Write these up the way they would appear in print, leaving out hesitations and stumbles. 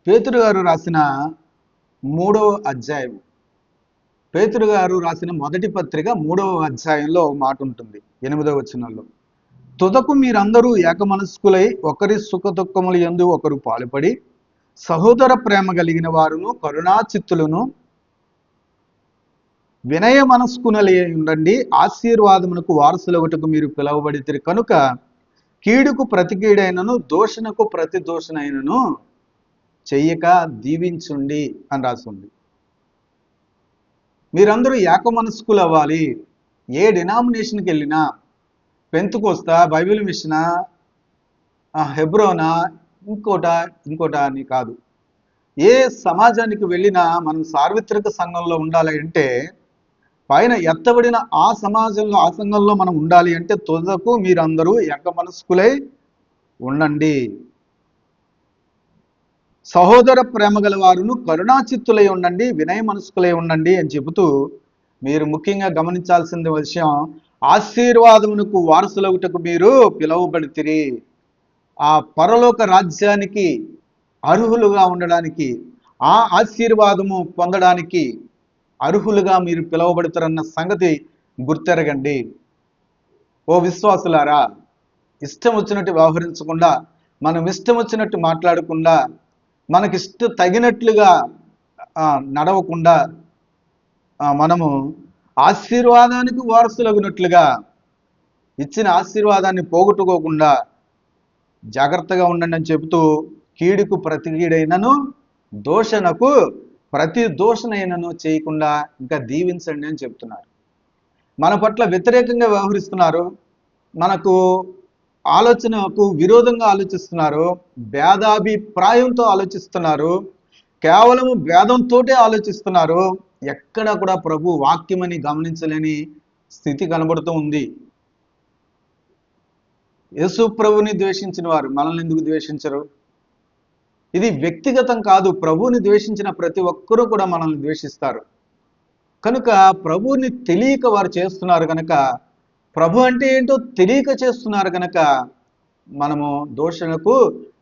పేతురు గారు రాసిన 3వ అధ్యాయం. పేతురు గారు రాసిన మొదటి పత్రిక 3వ అధ్యాయంలో మాట ఉంటుంది 8వ వచనంలో. తుదకు మీరందరూ ఏకమనస్కులై ఒకరి సుఖ దుఃఖముల యందు ఒకరు పాలుపడి సహోదర ప్రేమ కలిగిన వారును కరుణాచిత్తులను వినయ మనస్కునలే ఉండండి. ఆశీర్వాదమునకు వారసులగుటకు మీరు పిలువబడితిరి కనుక కీడుకు ప్రతి కీడైనను దూషణకు ప్రతి దూషణైనను చెయ్యక దీవించుండి అని రాసింది. మీరందరూ ఏకమనస్కులు అవ్వాలి. ఏ డినామినేషన్కి వెళ్ళినా, పెంతుకొస్తా, బైబిల్ మిషనా, హెబ్రోనా, ఇంకోట అని కాదు. ఏ సమాజానికి వెళ్ళినా మనం సార్వత్రిక సంఘంలో ఉండాలి అంటే, పైన ఎత్తబడిన ఆ సమాజంలో ఆ సంఘంలో మనం ఉండాలి అంటే తుదకు మీరందరూ ఏకమనస్కులై ఉండండి. సహోదర ప్రేమ గల వారును కరుణాచిత్తులై ఉండండి, వినయ మనస్కులై ఉండండి అని చెబుతూ, మీరు ముఖ్యంగా గమనించాల్సిన విషయం, ఆశీర్వాదమునకు వారసులగుటకు మీరు పిలువబడితిరి. ఆ పరలోక రాజ్యానికి అర్హులుగా ఉండడానికి, ఆ ఆశీర్వాదము పొందడానికి అర్హులుగా మీరు పిలువబడతారన్న సంగతి గుర్తెరగండి. ఓ విశ్వాసులారా, ఇష్టం వచ్చినట్టు వ్యవహరించకుండా, మనం ఇష్టం వచ్చినట్టు మాట్లాడకుండా, మనకిష్ట తగినట్లుగా నడవకుండా, మనము ఆశీర్వాదానికి వారసులగునట్లుగా, ఇచ్చిన ఆశీర్వాదాన్ని పోగొట్టుకోకుండా జాగ్రత్తగా ఉండండి అని చెబుతూ, కీడుకు ప్రతి కీడైనను దోషణకు ప్రతి దోషణైనను చేయకుండా ఇంకా దీవించండి అని చెప్తున్నారు. మన పట్ల వ్యతిరేకంగా వ్యవహరిస్తున్నారు, మనకు ఆలోచనకు విరోధంగా ఆలోచిస్తున్నారు, భేదాభిప్రాయంతో ఆలోచిస్తున్నారు, కేవలం భేదంతో ఆలోచిస్తున్నారు. ఎక్కడ కూడా ప్రభు వాక్యమని గమనించలేని స్థితి కనబడుతూ ఉంది. యేసు ప్రభుని ద్వేషించిన వారు మనల్ని ఎందుకు ద్వేషించరు? ఇది వ్యక్తిగతం కాదు. ప్రభువుని ద్వేషించిన ప్రతి ఒక్కరూ కూడా మనల్ని ద్వేషిస్తారు. కనుక ప్రభువుని తెలియక వారు చేస్తున్నారు కనుక, ప్రభు అంటే ఏంటో తెలియక చేస్తున్నారు కనుక, మనము దోషణకు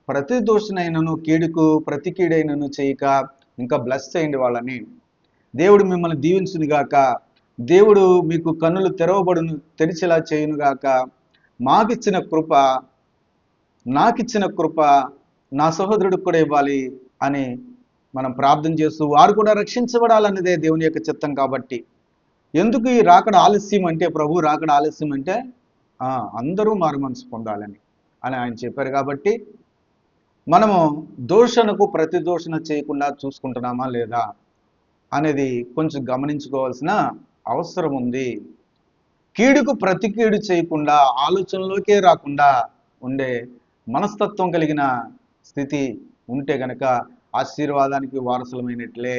ప్రతి దోషణైనను కీడుకు ప్రతి కీడైనను చేయక ఇంకా బ్లెస్ చేయండి వాళ్ళని. దేవుడు మిమ్మల్ని దీవించునుగాక. దేవుడు మీకు కన్నులు తెరిచేలా చేయునుగాక. మాకిచ్చిన కృప, నాకిచ్చిన కృప నా సహోదరుడికి కూడా ఇవ్వాలి అని మనం ప్రార్థన చేస్తూ, వారు కూడా రక్షించబడాలన్నదే దేవుని యొక్క చిత్తం. కాబట్టి ఎందుకు ఈ రాకడ ఆలస్యం అంటే, ప్రభు రాకడ ఆలస్యం అంటే అందరూ మారు మనసు పొందాలని ఆయన చెప్పారు. కాబట్టి మనము దూషణకు ప్రతి దూషణ చేయకుండా చూసుకుంటున్నామా లేదా అనేది కొంచెం గమనించుకోవాల్సిన అవసరం ఉంది. కీడుకు ప్రతి కీడు చేయకుండా, ఆలోచనలోకే రాకుండా ఉండే మనస్తత్వం కలిగిన స్థితి ఉంటే గనక ఆశీర్వాదానికి వారసులమైనట్లే.